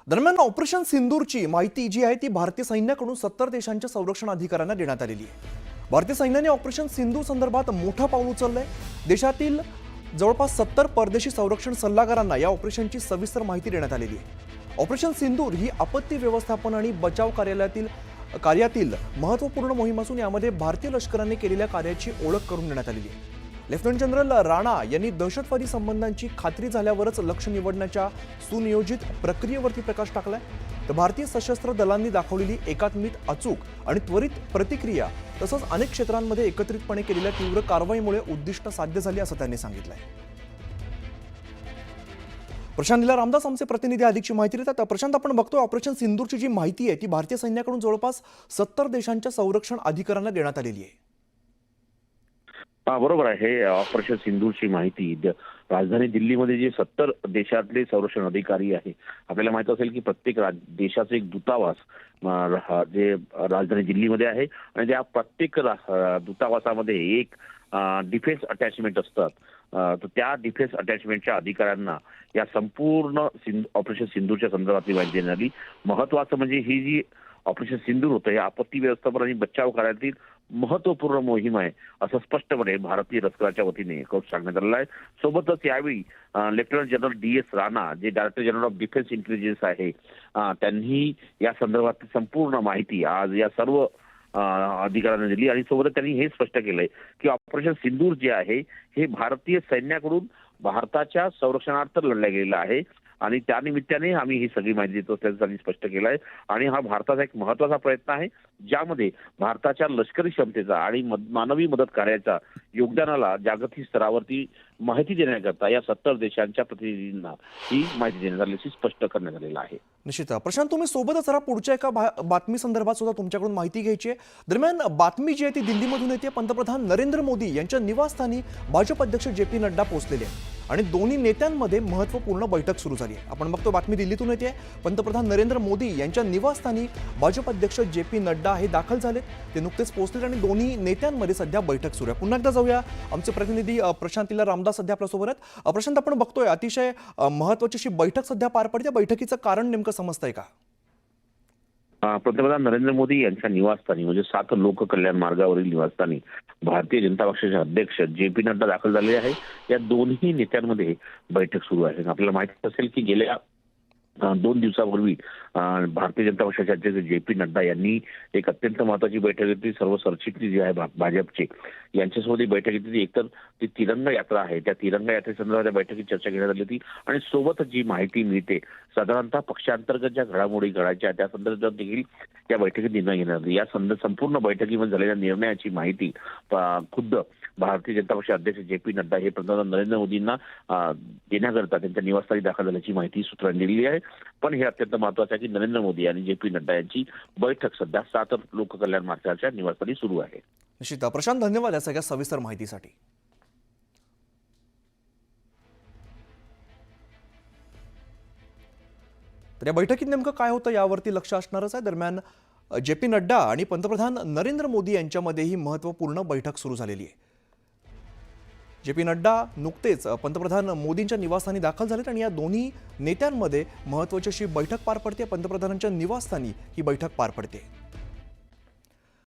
दरम्यान ऑपरेशन सिंदूरची माहिती जी आहे ती भारतीय सैन्याकडून 70 देशांच्या संरक्षण अधिकाऱ्यांना देण्यात आलेली आहे। भारतीय सैन्याने ऑपरेशन सिंदूर संदर्भात मोठं पाऊल उचललंय। देशातील जवळपास 70 परदेशी संरक्षण सल्लागारांना या ऑपरेशनची सविस्तर माहिती देण्यात आलेली आहे। ऑपरेशन सिंदूर ही आपत्ती व्यवस्थापन आणि बचाव कार्यातील महत्त्वपूर्ण मोहीम असून यामध्ये भारतीय लष्कराने केलेल्या कार्याची ओळख करून देण्यात आलेली आहे। लेफ्टनंट जनरल राणा यांनी दहशतवादी संबंधांची खात्री झाल्यावरच लक्ष्य निवडण्याच्या सुनियोजित प्रक्रियेवरती प्रकाश टाकलाय। तर भारतीय सशस्त्र दलांनी दाखवलेली एकात्मिक, अचूक आणि त्वरित प्रतिक्रिया तसंच अनेक क्षेत्रांमध्ये एकत्रितपणे केलेल्या तीव्र कारवाईमुळे उद्दिष्ट साध्य झाले असं त्यांनी सांगितलंय। प्रशांत नीला रामदास आमचे प्रतिनिधी अधिकची माहिती देतात। प्रशांत, आपण बघतोय ऑपरेशन सिंदूरची जी माहिती आहे ती भारतीय सैन्याकडून जवळपास 70 देशांच्या संरक्षण अधिकाऱ्यांना देण्यात आलेली आहे। बरोबर आहे। ऑपरेशन सिंदूरची माहिती राजधानी दिल्लीमध्ये जे 70 देशातले संरक्षण अधिकारी आहे, आपल्याला माहित असेल की प्रत्येक देशाचे एक दूतावास जे राजधानी दिल्लीमध्ये आहे आणि त्या प्रत्येक दूतावासामध्ये एक डिफेन्स अटॅचमेंट असतात। तर त्या डिफेन्स अटॅचमेंटच्या अधिकाऱ्यांना या संपूर्ण ऑपरेशन सिंदूरच्या संदर्भातली माहिती देणारी महत्त्वाचं म्हणजे ही जी ऑपरेशन सिंदूर होतं हे आपत्ती व्यवस्थापन आणि बचाव कार्यातील महत्वपूर्ण मोहीम आहे असं स्पष्टपणे भारतीय लष्कराच्या वतीने सांगण्यात आलेलं आहे। सोबतच यावेळी लेफ्टनंट जनरल DS राणा जे director general of defence intelligence आहे, त्यांनी या संदर्भात संपूर्ण माहिती आज या सर्व अधिकाऱ्यांना दिली आणि सोबतच त्यांनी हे स्पष्ट केलंय की ऑपरेशन सिंदूर जे आहे हे भारतीय सैन्याकडून भारताच्या संरक्षणार्थ लढल्या गेलेलं आहे आणि त्यानिमित्ताने आम्ही ही सगळी माहिती देतो असल्याचं त्यांनी स्पष्ट केलं आहे। आणि हा भारताचा एक महत्त्वाचा प्रयत्न आहे ज्यामध्ये भारताच्या लष्करी क्षमतेचा आणि मानवी मदत कार्याच्या योगदानाला जागतिक स्तरावरती माहिती देण्याकरता या 70 देशांच्या प्रतिनिधींना ही माहिती देण्यात आल्याची स्पष्ट करण्यात आलेलं आहे। निश्चित प्रशांत, तुम्ही सोबतच जरा पुढच्या एका बातमी संदर्भात सुद्धा तुमच्याकडून माहिती घ्यायची आहे। दरम्यान बातमी जी आहे ती दिल्लीमधून येते। पंतप्रधान नरेंद्र मोदी यांच्या निवासस्थानी भाजप अध्यक्ष JP नड्डा पोहोचलेले आहेत आणि दोन्ही नेत्यांमध्ये महत्त्वपूर्ण बैठक सुरू झाली आहे। आपण बघतो बातमी दिल्लीतून येते। पंतप्रधान नरेंद्र मोदी यांच्या निवासस्थानी भाजप अध्यक्ष JP नड्डा हे दाखल झालेत। ते नुकतेच पोहोचले आणि दोन्ही नेत्यांमध्ये सध्या बैठक सुरू आहे। पुन्हा एकदा जाऊया, आमचे प्रतिनिधी प्रशांत नीला रामदास सध्या आपल्यासोबत आहेत। प्रशांत, आपण बघतोय अतिशय महत्त्वाची अशी बैठक सध्या पार पडते। बैठकीचं कारण नेमकं समजतंय का? पंतप्रधान नरेंद्र मोदी यांच्या निवासस्थानी म्हणजे 7 लोक कल्याण मार्गावरील निवासस्थानी भारतीय जनता पक्षाचे अध्यक्ष JP नड्डा दाखल झाले आहे। या दोन्ही नेत्यांमध्ये बैठक सुरू आहे। आपल्याला माहिती असेल की गेल्या 2 दिवसापूर्वी भारतीय जनता पक्षाचे अध्यक्ष JP नड्डा यांनी एक अत्यंत महत्त्वाची बैठक घेतली। सर्व सरचिटणीस जे आहे भाजपचे यांच्यासोबत ही बैठक घेतली। एकतर ती तिरंगा यात्रा आहे, त्या तिरंगा यात्रेसंदर्भात बैठकीत चर्चा करण्यात आली होती आणि सोबतच जी माहिती मिळते साधारणतः पक्षांतर्गत ज्या घडामोडी घडायच्या त्या संदर्भात देखील या बैठकीत निर्णय घेण्यात आले। या संपूर्ण बैठकीमध्ये झालेल्या निर्णयाची माहिती खुद्द भारतीय जनता पक्ष अध्यक्ष JP नड्डा हे पंतप्रधान नरेंद्र मोदींना देण्याकरता त्यांच्या निवासस्थानी दाखल झाल्याची माहिती सूत्रांनी दिलेली आहे। पण हे अत्यंत महत्त्वाचं आहे की नरेंद्र मोदी आणि JP नड्डा यांची बैठक सध्या 7 लोक कल्याण मार्गाच्या निवासस्थानी सुरू आहे। निश्चित प्रशांत, धन्यवाद या सगळ्या सविस्तर माहितीसाठी। तर या बैठकीत नेमकं काय होतं यावरती लक्ष असणारच आहे। दरम्यान JP नड्डा आणि पंतप्रधान नरेंद्र मोदी यांच्यामध्ये ही महत्त्वपूर्ण बैठक सुरू झालेली आहे। JP नड्डा नुकतेच पंतप्रधान मोदींच्या निवासस्थानी दाखल झालेत आणि या दोन्ही नेत्यांमध्ये महत्त्वाची अशी बैठक पार पडते। पंतप्रधानांच्या निवासस्थानी ही बैठक पार पडते।